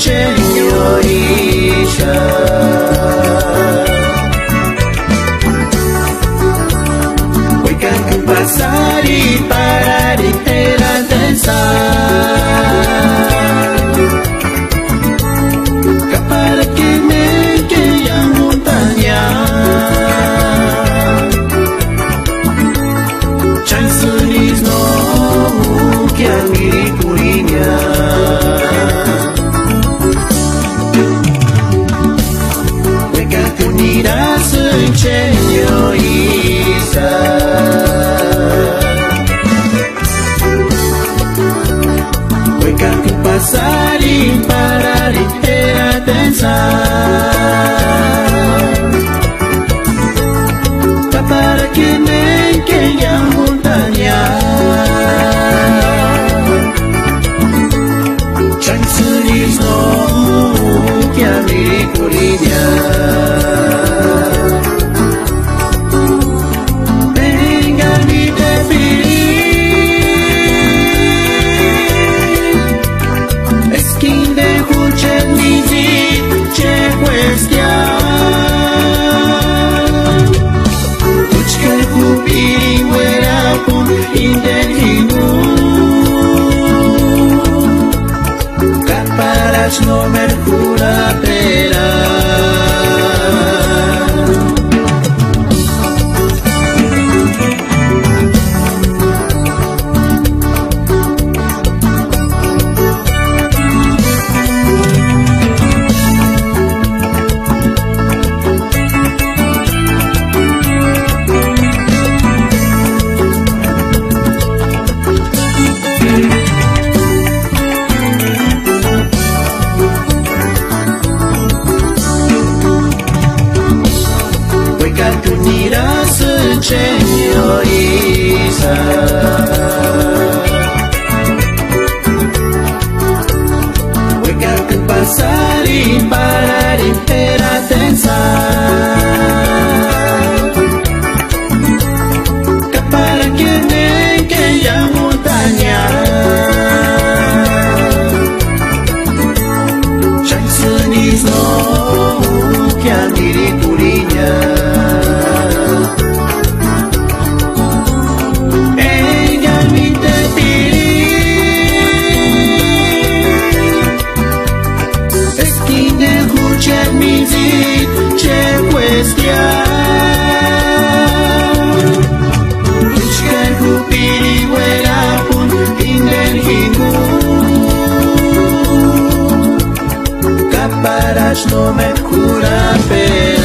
señorita. Hueca que pasar y parar y era pensar. Para que me quería montaña. Chansunis no que a mi curiña. Hueca que unirás en señorita. Hueca que pasar y parar y era pensar. Para que me quería montaña. Chansunis no que a mi curiña. Venga mi debil, esquin de juche mi zit, che cuestia. Uchke kupiri wera pun indelhinu. Caparas no mercura pera. Hueca que unirás señorita. Hueca que pasar y parar y era pensar. Que para que me quería montaña. Chansunis no que a mi curiña. No me cura, pero